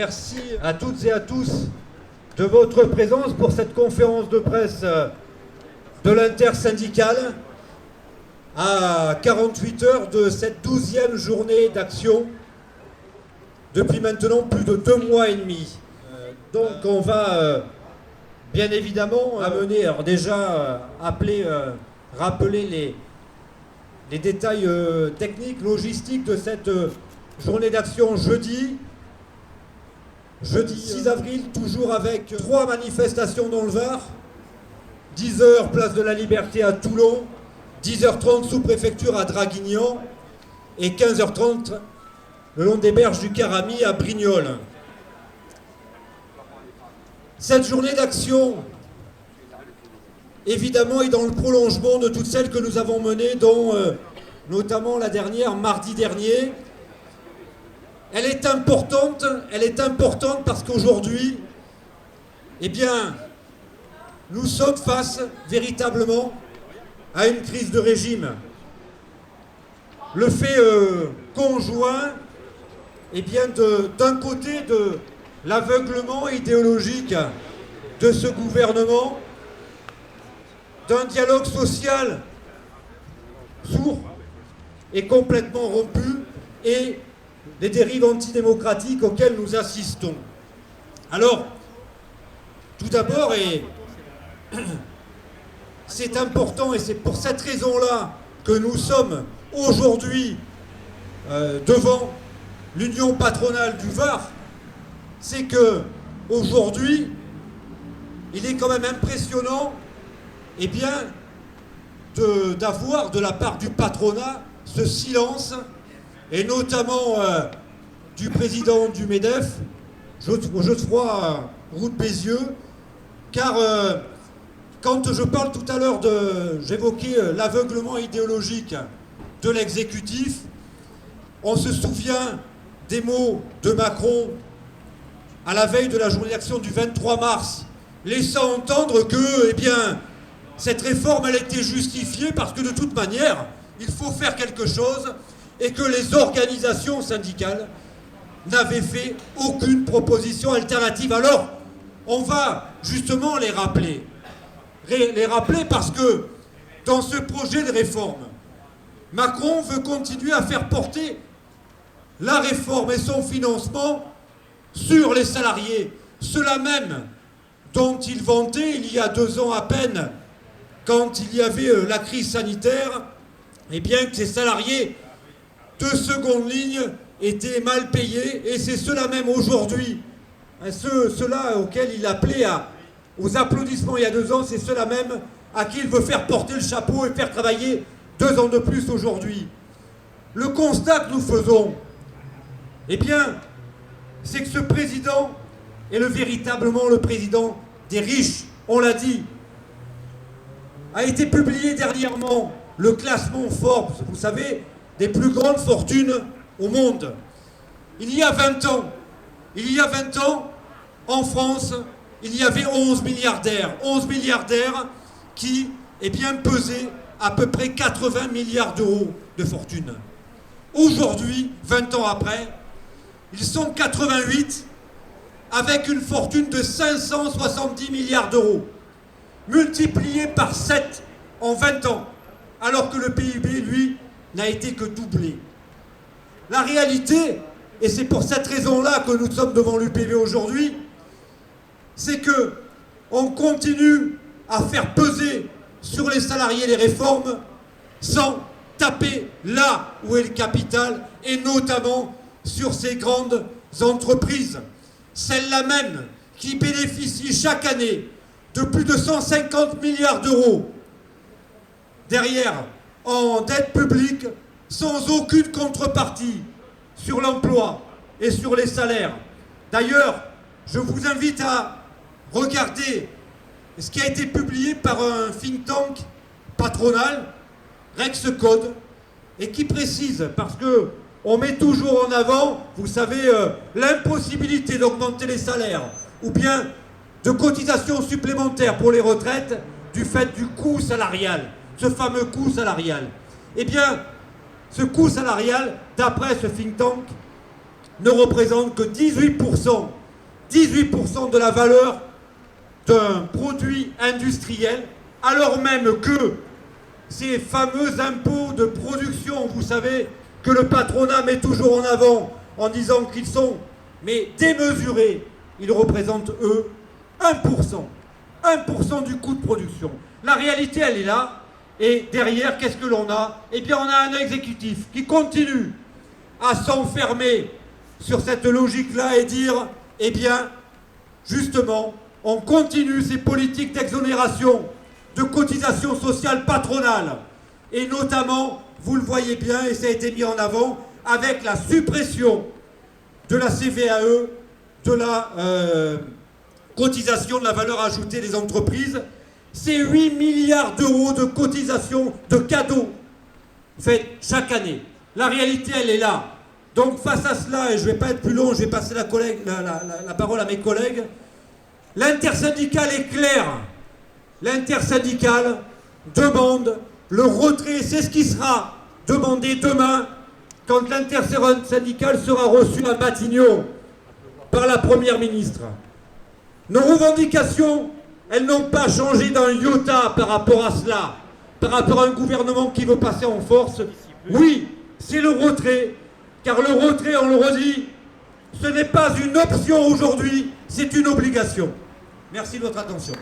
merci à toutes et à tous de votre présence pour cette conférence de presse de l'intersyndicale à 48 heures de cette 12e journée d'action depuis maintenant plus de 2 mois et demi. Donc on va bien évidemment amener, alors déjà rappeler les détails techniques, logistiques de cette journée d'action jeudi 6 avril, toujours avec 3 manifestations dans le Var, 10h place de la Liberté à Toulon, 10h30 sous-préfecture à Draguignan et 15h30 le long des berges du Carami à Brignoles. Cette journée d'action, évidemment, est dans le prolongement de toutes celles que nous avons menées, dont notamment la dernière, mardi dernier. Elle est importante parce qu'aujourd'hui, eh bien, nous sommes face véritablement à une crise de régime. Le fait conjoint, eh bien, d'un côté de l'aveuglement idéologique de ce gouvernement, d'un dialogue social sourd et complètement rompu, et des dérives antidémocratiques auxquelles nous assistons. Alors, tout d'abord, et c'est important, et c'est pour cette raison-là que nous sommes aujourd'hui devant l'Union patronale du Var, c'est que aujourd'hui, il est quand même impressionnant, eh bien, d'avoir de la part du patronat ce silence, et notamment du président du MEDEF, Godefroy Roux de Bézieux, car quand je parle tout à l'heure j'évoquais l'aveuglement idéologique de l'exécutif, on se souvient des mots de Macron à la veille de la journée d'action du 23 mars, laissant entendre que, eh bien, cette réforme, elle était justifiée parce que de toute manière, il faut faire quelque chose, et que les organisations syndicales n'avaient fait aucune proposition alternative. Alors, on va justement les rappeler. Les rappeler parce que, dans ce projet de réforme, Macron veut continuer à faire porter la réforme et son financement sur les salariés. Ceux-là même dont il vantait il y a 2 ans à peine, quand il y avait la crise sanitaire, eh bien que ces salariés de seconde ligne étaient mal payés, et c'est ceux-là même aujourd'hui, ceux-là auxquels il appelait aux applaudissements il y a 2 ans, c'est ceux-là même à qui il veut faire porter le chapeau et faire travailler 2 ans de plus aujourd'hui. Le constat que nous faisons, eh bien, c'est que ce président est véritablement le président des riches, on l'a dit. A été publié dernièrement le classement Forbes, vous savez, des plus grandes fortunes au monde. Il y a 20 ans, en France, il y avait 11 milliardaires. 11 milliardaires qui, eh bien, pesaient à peu près 80 milliards d'euros de fortune. Aujourd'hui, 20 ans après, ils sont 88 avec une fortune de 570 milliards d'euros, multiplié par 7 en 20 ans, alors que le PIB, lui, n'a été que doublé. La réalité, et c'est pour cette raison-là que nous sommes devant l'UPV aujourd'hui, c'est que on continue à faire peser sur les salariés les réformes sans taper là où est le capital, et notamment sur ces grandes entreprises, celles-là même qui bénéficient chaque année de plus de 150 milliards d'euros derrière en dette publique, sans aucune contrepartie sur l'emploi et sur les salaires. D'ailleurs, je vous invite à regarder ce qui a été publié par un think tank patronal, Rexcode, et qui précise, parce que on met toujours en avant, vous savez, l'impossibilité d'augmenter les salaires, ou bien de cotisations supplémentaires pour les retraites du fait du coût salarial, ce fameux coût salarial. Eh bien, ce coût salarial, d'après ce think tank, ne représente que 18%, 18% de la valeur d'un produit industriel, alors même que ces fameux impôts de production, vous savez, que le patronat met toujours en avant en disant qu'ils sont démesurés, ils représentent, eux, 1%. 1% du coût de production. La réalité, elle est là. Et derrière, qu'est-ce que l'on a? Eh bien, on a un exécutif qui continue à s'enfermer sur cette logique-là et dire, eh bien, justement, on continue ces politiques d'exonération, de cotisation sociale patronale. Et notamment, vous le voyez bien, et ça a été mis en avant, avec la suppression de la CVAE, de la cotisation de la valeur ajoutée des entreprises. C'est 8 milliards d'euros de cotisation, de cadeaux faits chaque année. La réalité, elle est là. Donc face à cela, et je ne vais pas être plus long, je vais passer la parole à mes collègues, l'intersyndicale est claire. L'intersyndicale demande le retrait, c'est ce qui sera demandé demain quand l'intersyndicale sera reçue à Matignon par la Première ministre. Nos revendications, elles n'ont pas changé d'un iota par rapport à cela, par rapport à un gouvernement qui veut passer en force. Oui, c'est le retrait, car le retrait, on le redit, ce n'est pas une option aujourd'hui, c'est une obligation. Merci de votre attention.